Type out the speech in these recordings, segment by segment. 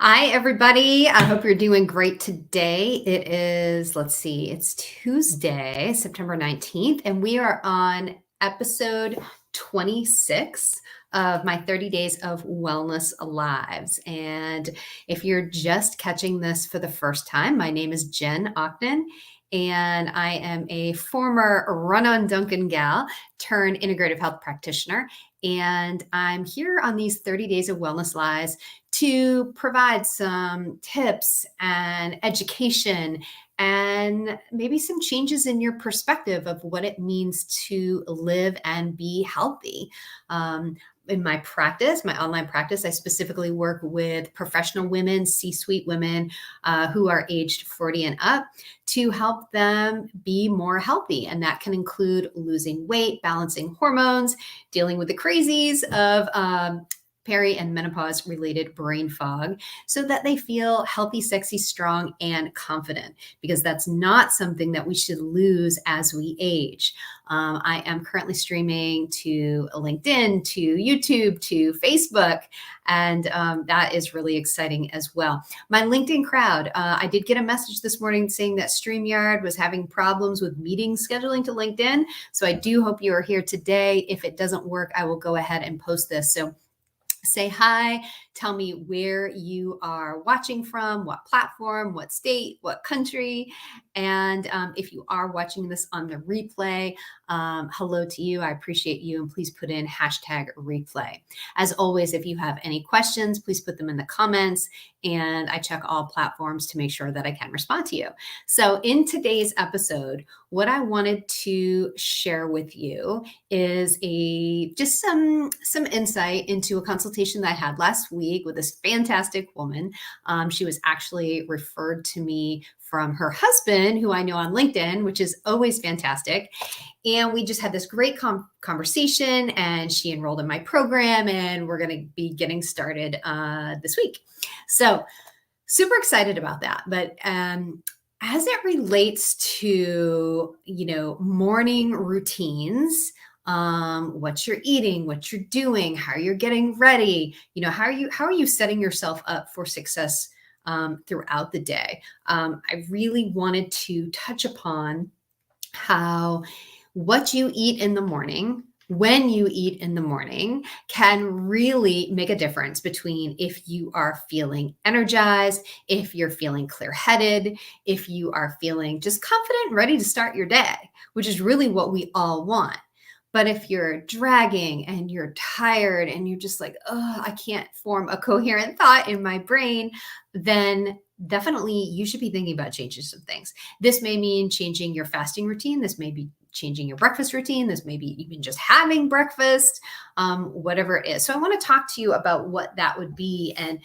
Hi, everybody. I hope you're doing great today. It is, it's Tuesday, September 19th, and we are on episode 26 of my 30 Days of Wellness Lives. And if you're just catching this for the first time, my name is Jen Ocknan, and I am a former run on Duncan gal turned integrative health practitioner. And I'm here on these 30 Days of Wellness Lives to provide some tips and education and maybe some changes in your perspective of what it means to live and be healthy. In my practice, my online practice, I specifically work with professional women, C-suite women who are aged 40 and up to help them be more healthy. And that can include losing weight, balancing hormones, dealing with the crazies of peri and menopause related brain fog so that they feel healthy, sexy, strong, and confident, because that's not something that we should lose as we age. I am currently streaming to LinkedIn, to YouTube, to Facebook, and that is really exciting as well. My LinkedIn crowd, I did get a message this morning saying that StreamYard was having problems with meeting scheduling to LinkedIn. So I do hope you are here today. If it doesn't work, I will go ahead and post this. So say hi, tell me where you are watching from, what platform, what state, what country. And if you are watching this on the replay, hello to you. I appreciate you. And please put in hashtag replay. As always, if you have any questions, please put them in the comments. And I check all platforms to make sure that I can respond to you. So in today's episode, what I wanted to share with you is just some insight into a consultation that I had last week with this fantastic woman. She was actually referred to me from her husband, who I know on LinkedIn, which is always fantastic. And we just had this great conversation, and she enrolled in my program, and we're going to be getting started this week. So super excited about that. But as it relates to, morning routines, what you're eating, what you're doing, how you're getting ready, how are you setting yourself up for success throughout the day? I really wanted to touch upon how what you eat in the morning, when you eat in the morning, can really make a difference between if you are feeling energized, if you're feeling clear-headed, if you are feeling just confident and ready to start your day, which is really what we all want. But if you're dragging and you're tired and you're just like, oh, I can't form a coherent thought in my brain, then definitely you should be thinking about changing some things. This may mean changing your fasting routine. This may be changing your breakfast routine. This may be even just having breakfast, whatever it is. So I want to talk to you about what that would be. And,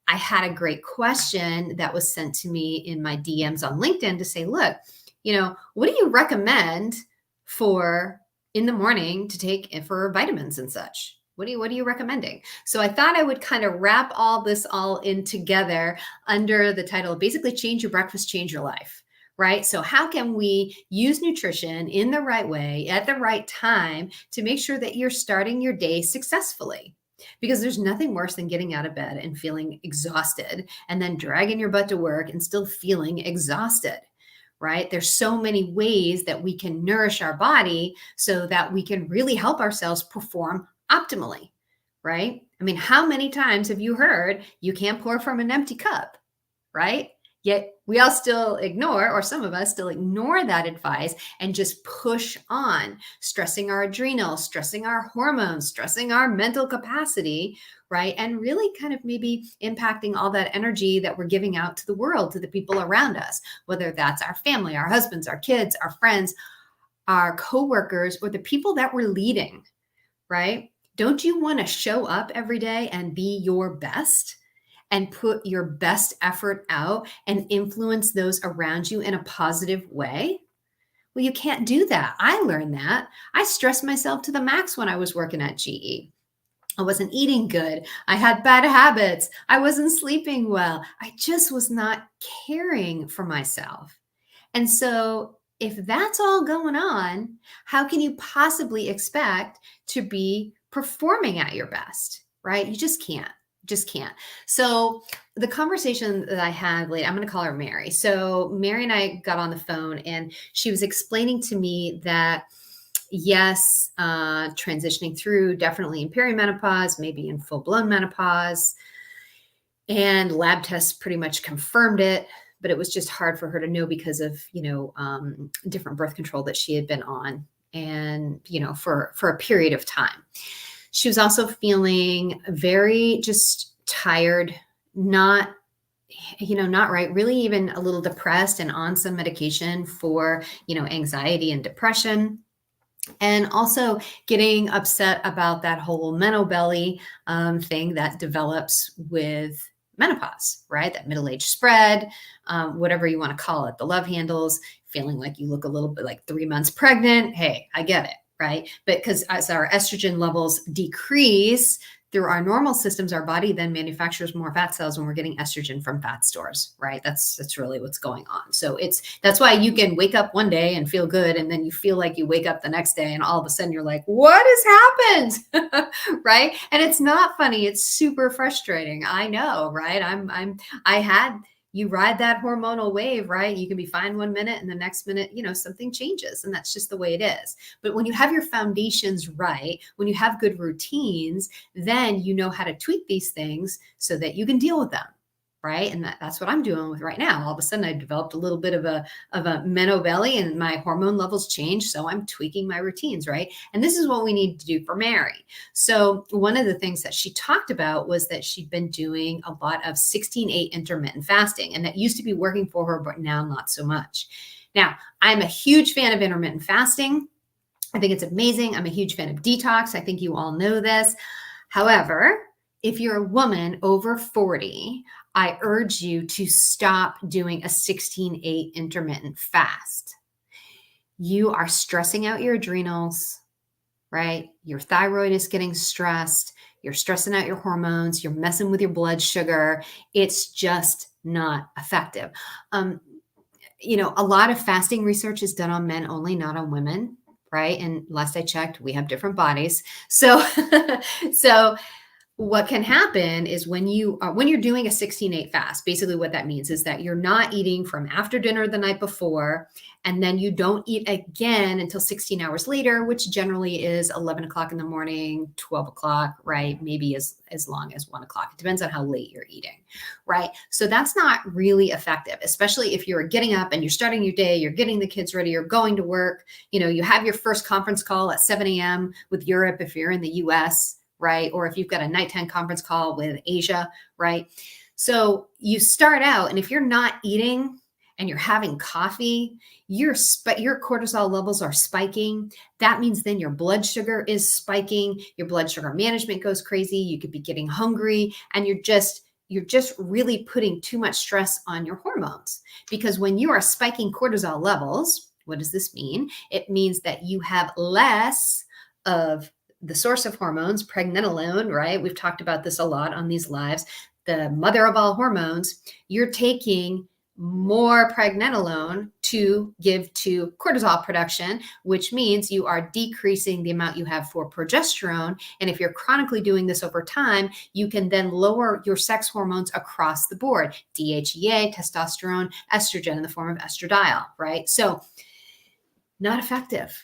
I had a great question that was sent to me in my DMs on LinkedIn to say, look, what do you recommend for in the morning to take for vitamins and such? What are you recommending? So I thought I would kind of wrap all in together under the title of basically change your breakfast, change your life, right? So how can we use nutrition in the right way at the right time to make sure that you're starting your day successfully? Because there's nothing worse than getting out of bed and feeling exhausted and then dragging your butt to work and still feeling exhausted. Right? There's so many ways that we can nourish our body so that we can really help ourselves perform optimally, right? I mean, how many times have you heard you can't pour from an empty cup, right? Yet we all still ignore, or some of us still ignore that advice and just push on, stressing our adrenals, stressing our hormones, stressing our mental capacity, right? And really kind of maybe impacting all that energy that we're giving out to the world, to the people around us, whether that's our family, our husbands, our kids, our friends, our coworkers, or the people that we're leading, right? Don't you want to show up every day and be your best and put your best effort out and influence those around you in a positive way? Well, you can't do that. I learned that. I stressed myself to the max when I was working at GE. I wasn't eating good. I had bad habits. I wasn't sleeping well. I just was not caring for myself. And so, if that's all going on, how can you possibly expect to be performing at your best, right? You just can't. Just can't. So the conversation that I had late, I'm going to call her Mary. So Mary and I got on the phone and she was explaining to me that yes, transitioning through definitely in perimenopause, maybe in full blown menopause, and lab tests pretty much confirmed it, but it was just hard for her to know because of different birth control that she had been on, and for a period of time. She was also feeling very just tired, not not right, really even a little depressed, and on some medication for anxiety and depression, and also getting upset about that whole menobelly thing that develops with menopause, right? That middle age spread, whatever you want to call it, the love handles, feeling like you look a little bit like 3 months pregnant. Hey, I get it, right? But because as our estrogen levels decrease through our normal systems, our body then manufactures more fat cells when we're getting estrogen from fat stores, right? That's really what's going on. So that's why you can wake up one day and feel good, and then you feel like you wake up the next day and all of a sudden you're like, what has happened? Right? And it's not funny. It's super frustrating. I know, right? I had you ride that hormonal wave, right? You can be fine 1 minute and the next minute, something changes, and that's just the way it is. But when you have your foundations right, when you have good routines, then you know how to tweak these things so that you can deal with them. Right. And that's what I'm doing with right now. All of a sudden I developed a little bit of a menobelly and my hormone levels changed. So I'm tweaking my routines. Right. And this is what we need to do for Mary. So one of the things that she talked about was that she'd been doing a lot of 16/8 intermittent fasting. And that used to be working for her, but now not so much. Now, I'm a huge fan of intermittent fasting. I think it's amazing. I'm a huge fan of detox. I think you all know this. However, if you're a woman over 40, I urge you to stop doing a 16/8 intermittent fast. You are stressing out your adrenals, right? Your thyroid is getting stressed. You're stressing out your hormones. You're messing with your blood sugar. It's just not effective. A lot of fasting research is done on men only, not on women, right? And last I checked, we have different bodies. So, so what can happen is when you're doing a 16/8 fast, basically what that means is that you're not eating from after dinner the night before, and then you don't eat again until 16 hours later, which generally is 11 o'clock in the morning, 12 o'clock, right? Maybe as long as 1 o'clock. It depends on how late you're eating, right? So that's not really effective, especially if you're getting up and you're starting your day, you're getting the kids ready, you're going to work, you have your first conference call at 7 a.m. with Europe if you're in the US, right? Or if you've got a nighttime conference call with Asia, right? So you start out, and if you're not eating and you're having coffee, your cortisol levels are spiking. That means then your blood sugar is spiking. Your blood sugar management goes crazy. You could be getting hungry, and you're just really putting too much stress on your hormones. Because when you are spiking cortisol levels, what does this mean? It means that you have less of the source of hormones, pregnenolone, right? We've talked about this a lot on these lives. The mother of all hormones, you're taking more pregnenolone to give to cortisol production, which means you are decreasing the amount you have for progesterone. And if you're chronically doing this over time, you can then lower your sex hormones across the board: DHEA, testosterone, estrogen in the form of estradiol, right? So not effective,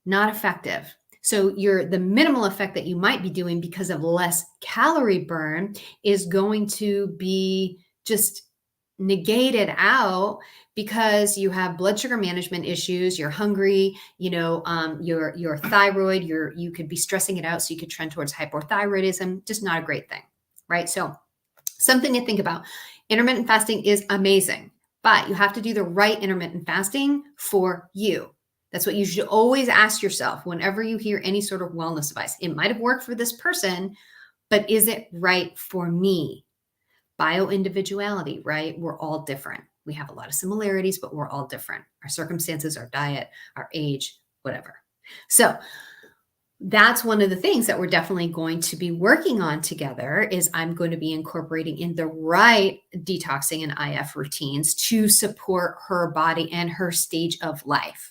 not effective. So the minimal effect that you might be doing because of less calorie burn is going to be just negated out because you have blood sugar management issues, you're hungry, your thyroid, you could be stressing it out, so you could trend towards hypothyroidism. Just not a great thing, right? So something to think about. Intermittent fasting is amazing, but you have to do the right intermittent fasting for you. That's what you should always ask yourself whenever you hear any sort of wellness advice. It might have worked for this person, but is it right for me? Bio-individuality, right? We're all different. We have a lot of similarities, but we're all different. Our circumstances, our diet, our age, whatever. So that's one of the things that we're definitely going to be working on together. Is I'm going to be incorporating in the right detoxing and IF routines to support her body and her stage of life.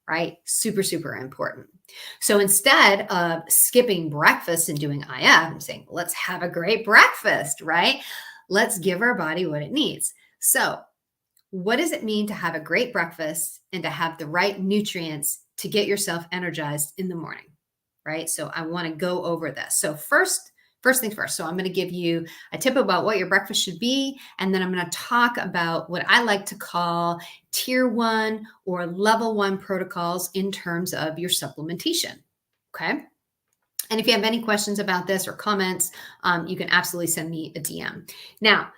Right? Super, super important. So instead of skipping breakfast and doing IF, I'm saying, let's have a great breakfast, right? Let's give our body what it needs. So, what does it mean to have a great breakfast and to have the right nutrients to get yourself energized in the morning? Right? So, I want to go over this. So, first things first. So, I'm going to give you a tip about what your breakfast should be, and then I'm going to talk about what I like to call tier 1 or level 1 protocols in terms of your supplementation. Okay? And if you have any questions about this or comments, you can absolutely send me a DM. Now,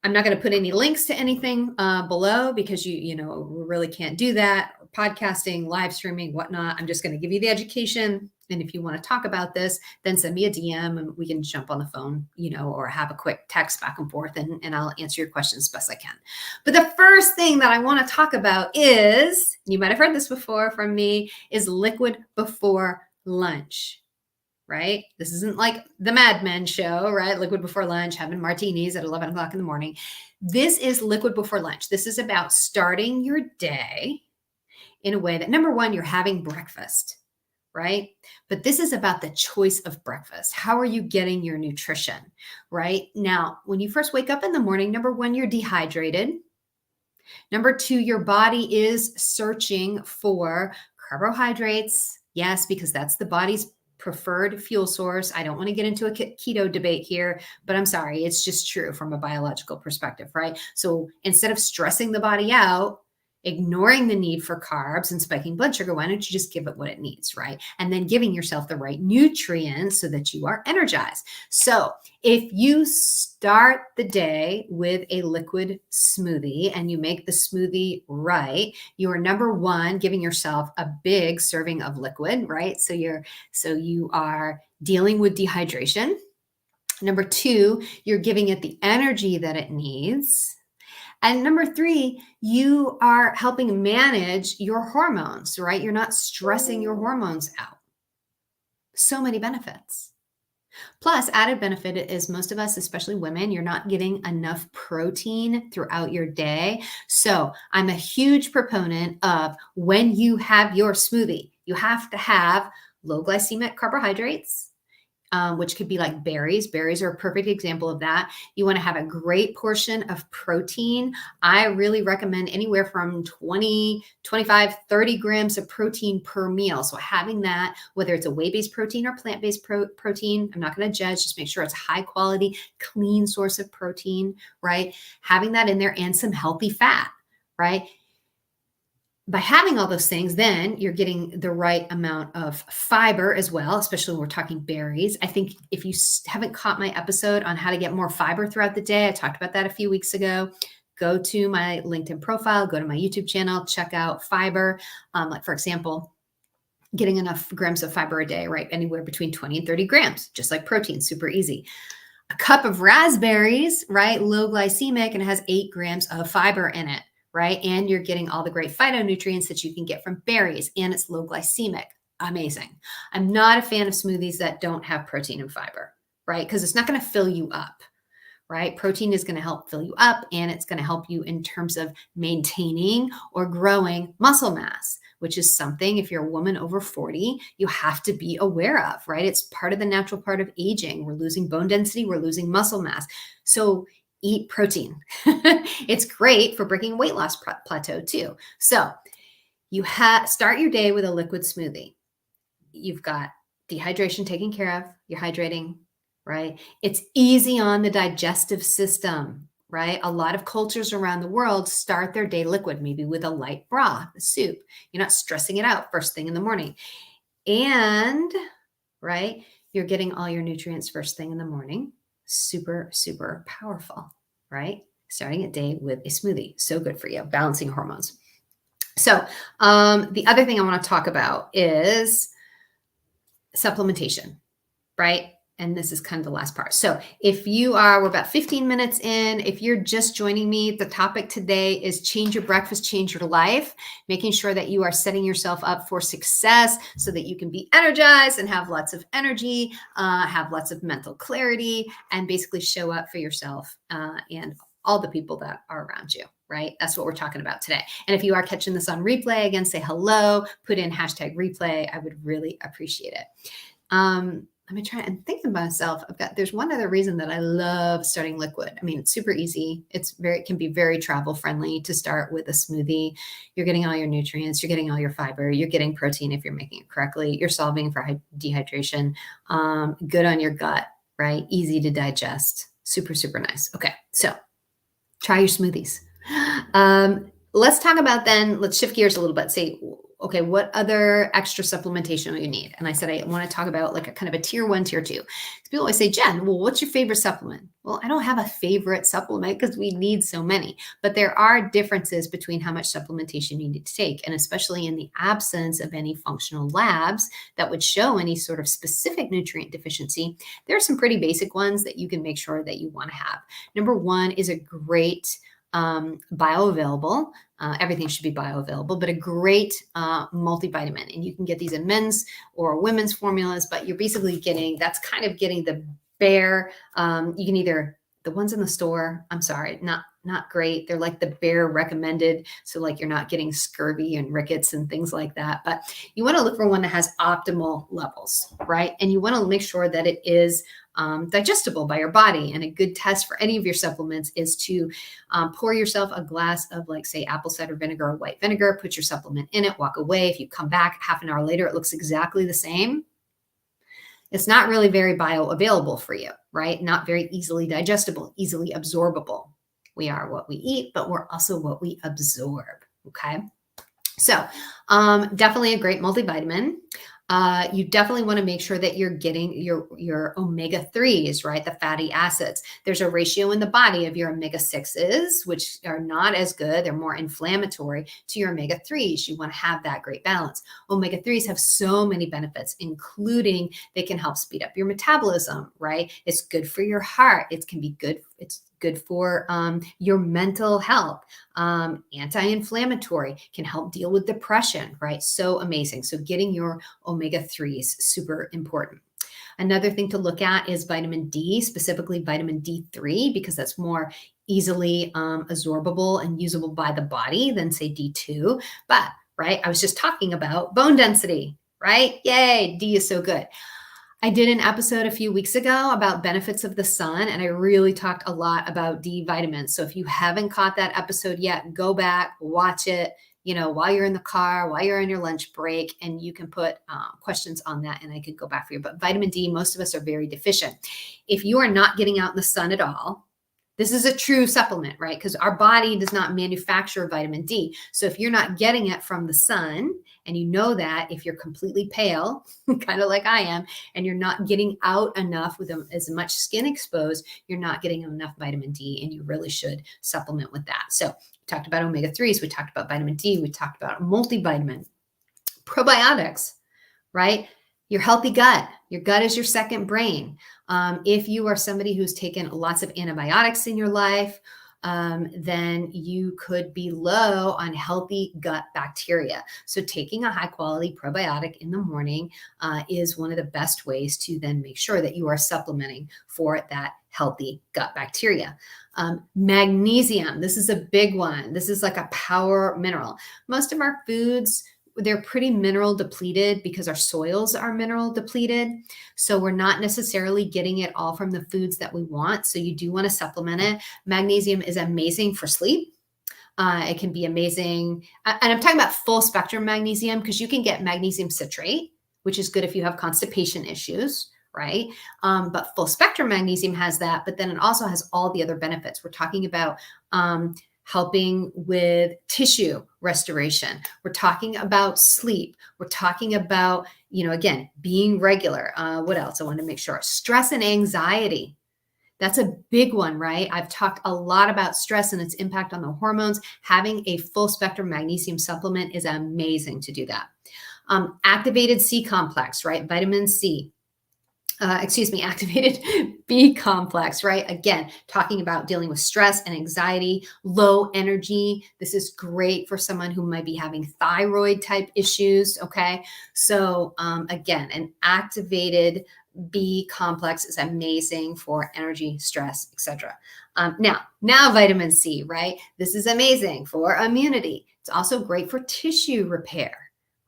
I'm not going to put any links to anything below because we really can't do that. Podcasting, live streaming, whatnot. I'm just going to give you the education. And if you want to talk about this, then send me a DM and we can jump on the phone, or have a quick text back and forth, and I'll answer your questions as best I can. But the first thing that I want to talk about is, you might have heard this before from me, is liquid before lunch. Right? This isn't like the Mad Men show, right? Liquid before lunch, having martinis at 11 o'clock in the morning. This is liquid before lunch. This is about starting your day in a way that, number one, you're having breakfast, right? But this is about the choice of breakfast. How are you getting your nutrition, right? Now, when you first wake up in the morning, number one, you're dehydrated. Number two, your body is searching for carbohydrates. Yes, because that's the body's preferred fuel source. I don't want to get into a keto debate here, but I'm sorry, it's just true from a biological perspective, right? So instead of stressing the body out, ignoring the need for carbs and spiking blood sugar, why don't you just give it what it needs, right? And then giving yourself the right nutrients so that you are energized. So if you start the day with a liquid smoothie and you make the smoothie right, you are, number one, giving yourself a big serving of liquid, right? So you are dealing with dehydration. Number two, you're giving it the energy that it needs. And number three, you are helping manage your hormones, right? You're not stressing your hormones out. So many benefits. Plus, added benefit is most of us, especially women, you're not getting enough protein throughout your day. So I'm a huge proponent of, when you have your smoothie, you have to have low glycemic carbohydrates, which could be like berries. Berries are a perfect example of that. You want to have a great portion of protein. I really recommend anywhere from 20, 25, 30 grams of protein per meal. So having that, whether it's a whey-based protein or plant-based protein, I'm not going to judge, just make sure it's high quality, clean source of protein, right? Having that in there, and some healthy fat, right? By having all those things, then you're getting the right amount of fiber as well, especially when we're talking berries. I think if you haven't caught my episode on how to get more fiber throughout the day, I talked about that a few weeks ago. Go to my LinkedIn profile, go to my YouTube channel, check out fiber. Like, for example, getting enough grams of fiber a day, right? Anywhere between 20 and 30 grams, just like protein, super easy. A cup of raspberries, right? Low glycemic, and it has 8 grams of fiber in it, right? And you're getting all the great phytonutrients that you can get from berries, and it's low glycemic. Amazing. I'm not a fan of smoothies that don't have protein and fiber, right? Because it's not going to fill you up, right? Protein is going to help fill you up, and it's going to help you in terms of maintaining or growing muscle mass, which is something, if you're a woman over 40, you have to be aware of, right? It's part of the natural part of aging. We're losing bone density, we're losing muscle mass. So eat protein. It's great for breaking a weight loss plateau too. So you start your day with a liquid smoothie. You've got dehydration taken care of. You're hydrating, right? It's easy on the digestive system, right? A lot of cultures around the world start their day liquid, maybe with a light broth, a soup. You're not stressing it out first thing in the morning. And, right, you're getting all your nutrients first thing in the morning. Super, super powerful, right? Starting a day with a smoothie. So good for you, balancing hormones. So the other thing I want to talk about is supplementation, right? And this is kind of the last part. So we're about 15 minutes in. If you're just joining me, the topic today is change your breakfast, change your life, making sure that you are setting yourself up for success so that you can be energized and have lots of energy, have lots of mental clarity, and basically show up for yourself and all the people that are around you. right? That's what we're talking about today. And if you are catching this on replay, again, say hello, put in hashtag replay. I would really appreciate it. Let me try and think of myself. There's one other reason that I love starting liquid. I mean, it's super easy. It can be very travel friendly to start with a smoothie. You're getting all your nutrients, you're getting all your fiber, you're getting protein if you're making it correctly. You're solving for dehydration, good on your gut, right? Easy to digest. Super, super nice. Okay. So try your smoothies. Let's talk about then, let's shift gears a little bit. Say, okay, what other extra supplementation do you need? And I said, I want to talk about like a kind of a tier 1, tier 2. People always say, Jen, well, what's your favorite supplement? Well, I don't have a favorite supplement because we need so many, but there are differences between how much supplementation you need to take. And especially in the absence of any functional labs that would show any sort of specific nutrient deficiency, there are some pretty basic ones that you can make sure that you want to have. Number 1 is a great bioavailable, everything should be bioavailable, but a great multivitamin. And you can get these in men's or women's formulas, but you're basically that's kind of getting the bare, you can either, the ones in the store, I'm sorry, not great. They're like the bare recommended. So like you're not getting scurvy and rickets and things like that, but you want to look for one that has optimal levels, right? And you want to make sure that it is digestible by your body. And a good test for any of your supplements is to pour yourself a glass of, like, say, apple cider vinegar or white vinegar, put your supplement in it, walk away. If you come back half an hour later, it looks exactly the same. It's not really very bioavailable for you, right? Not very easily digestible, easily absorbable. We are what we eat, but we're also what we absorb, okay? So definitely a great multivitamin. You definitely want to make sure that you're getting your omega-3s, right? The fatty acids. There's a ratio in the body of your omega-6s, which are not as good. They're more inflammatory, to your omega-3s. You want to have that great balance. Omega-3s have so many benefits, including they can help speed up your metabolism, right? It's good for your heart. It's good for your mental health, anti-inflammatory, can help deal with depression, right? So amazing. So getting your omega-3s, super important. Another thing to look at is vitamin D, specifically vitamin D3, because that's more easily absorbable and usable by the body than, say, D2. But, right, I was just talking about bone density, right? Yay, D is so good. I did an episode a few weeks ago about benefits of the sun, and I really talked a lot about D vitamins. So if you haven't caught that episode yet, go back, watch it, while you're in the car, while you're on your lunch break, and you can put questions on that and I could go back for you. But vitamin D, most of us are very deficient. If you are not getting out in the sun at all, this is a true supplement, right? Because our body does not manufacture vitamin D. So if you're not getting it from the sun, and you know that if you're completely pale, kind of like I am, and you're not getting out enough with as much skin exposed, you're not getting enough vitamin D, and you really should supplement with that. So we talked about omega-3s, we talked about vitamin D, we talked about multivitamin, probiotics, right? Your healthy gut. Your gut is your second brain. If you are somebody who's taken lots of antibiotics in your life, then you could be low on healthy gut bacteria. So taking a high quality probiotic in the morning is one of the best ways to then make sure that you are supplementing for that healthy gut bacteria. Magnesium, this is a big one. This is like a power mineral. Most of our foods, they're pretty mineral depleted because our soils are mineral depleted. So we're not necessarily getting it all from the foods that we want. So you do want to supplement it. Magnesium is amazing for sleep. It can be amazing. And I'm talking about full spectrum magnesium because you can get magnesium citrate, which is good if you have constipation issues, right? But full spectrum magnesium has that, but then it also has all the other benefits. We're talking about helping with tissue restoration. We're talking about sleep. We're talking about, again, being regular. What else? I want to make sure. Stress and anxiety. That's a big one, right? I've talked a lot about stress and its impact on the hormones. Having a full spectrum magnesium supplement is amazing to do that. Activated C complex, right? Vitamin C. Activated B complex, right? Again, talking about dealing with stress and anxiety, low energy. This is great for someone who might be having thyroid type issues, okay? So again, an activated B complex is amazing for energy, stress, etc. Now vitamin C, right? This is amazing for immunity. It's also great for tissue repair,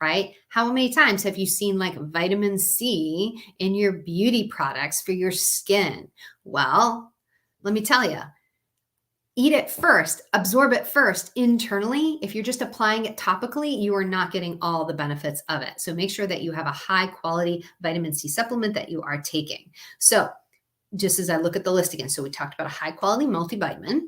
right? How many times have you seen like vitamin C in your beauty products for your skin? Well, let me tell you, eat it first, absorb it first internally. If you're just applying it topically, you are not getting all the benefits of it. So make sure that you have a high quality vitamin C supplement that you are taking. So just as I look at the list again, so we talked about a high quality multivitamin.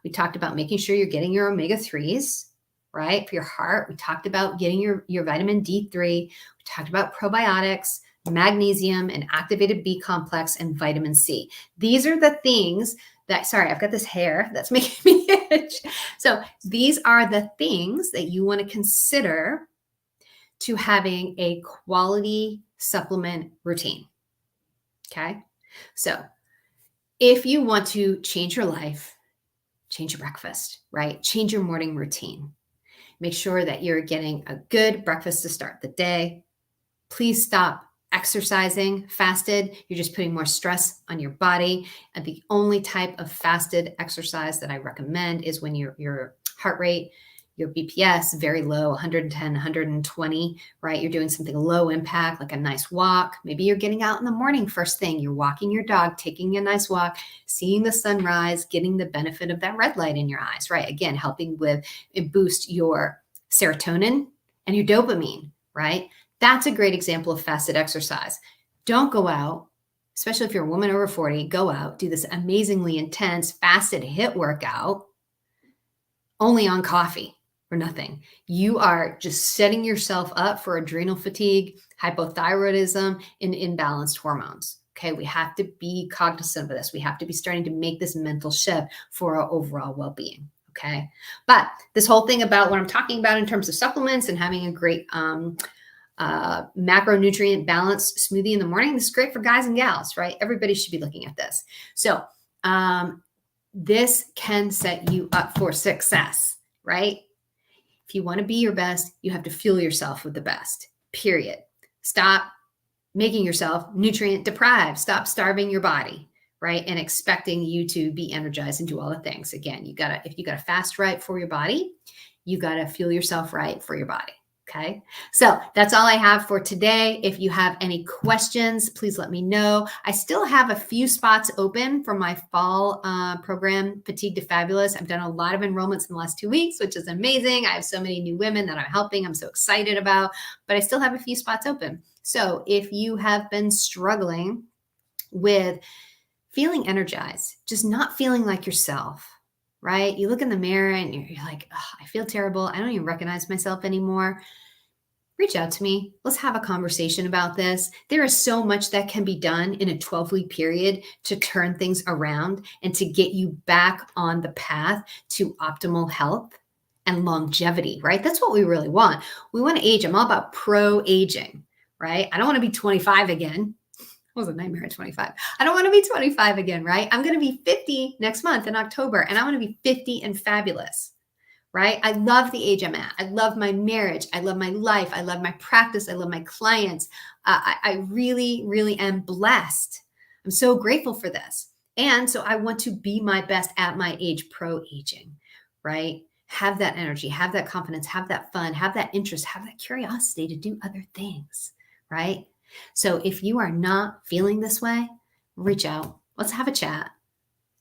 We talked about making sure you're getting your omega-3s, right? For your heart. We talked about getting your vitamin D3. We talked about probiotics, magnesium, and activated B complex, and vitamin C. These are the things that, sorry, I've got this hair that's making me itch. So these are the things that you want to consider to having a quality supplement routine. Okay. So if you want to change your life, change your breakfast, right? Change your morning routine. Make sure that you're getting a good breakfast to start the day. Please stop exercising fasted. You're just putting more stress on your body. And the only type of fasted exercise that I recommend is when your heart rate, your BPS, very low, 110, 120, right? You're doing something low impact, like a nice walk. Maybe you're getting out in the morning first thing. You're walking your dog, taking a nice walk, seeing the sunrise, getting the benefit of that red light in your eyes, right? Again, helping with boost your serotonin and your dopamine, right? That's a great example of fasted exercise. Don't go out, especially if you're a woman over 40, go out, do this amazingly intense fasted HIIT workout only on coffee or nothing. You are just setting yourself up for adrenal fatigue, hypothyroidism, and imbalanced hormones. Okay, we have to be cognizant of this. We have to be starting to make this mental shift for our overall well-being. Okay, but this whole thing about what I'm talking about in terms of supplements and having a great macronutrient balanced smoothie in the morning, this is great for guys and gals, right? Everybody should be looking at this. So this can set you up for success, right? If you want to be your best, you have to fuel yourself with the best, period. Stop making yourself nutrient deprived. Stop starving your body, right? And expecting you to be energized and do all the things. Again, if you gotta fast right for your body, you gotta fuel yourself right for your body. Okay, so that's all I have for today. If you have any questions, please let me know. I still have a few spots open for my fall program, Fatigue to Fabulous. I've done a lot of enrollments in the last 2 weeks, which is amazing. I have so many new women that I'm helping. I'm so excited about, but I still have a few spots open. So if you have been struggling with feeling energized, just not feeling like yourself, right? You look in the mirror and you're like, oh, I feel terrible. I don't even recognize myself anymore. Reach out to me. Let's have a conversation about this. There is so much that can be done in a 12-week period to turn things around and to get you back on the path to optimal health and longevity, right? That's what we really want. We want to age. I'm all about pro-aging, right? I don't want to be 25 again. It was a nightmare at 25. I don't want to be 25 again, right? I'm going to be 50 next month in October, and I want to be 50 and fabulous, right? I love the age I'm at. I love my marriage. I love my life. I love my practice. I love my clients. I really, really am blessed. I'm so grateful for this. And so I want to be my best at my age, pro-aging, right? Have that energy, have that confidence, have that fun, have that interest, have that curiosity to do other things, right? So if you are not feeling this way, reach out. Let's have a chat.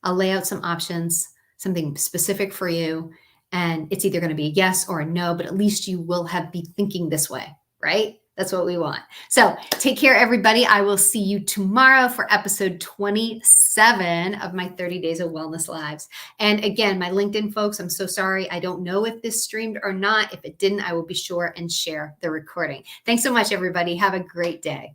I'll lay out some options, something specific for you. And it's either going to be a yes or a no, but at least you will be thinking this way, right? That's what we want. So take care, everybody. I will see you tomorrow for episode 27 of my 30 Days of Wellness Lives. And again, my LinkedIn folks, I'm so sorry. I don't know if this streamed or not. If it didn't, I will be sure and share the recording. Thanks so much, everybody. Have a great day.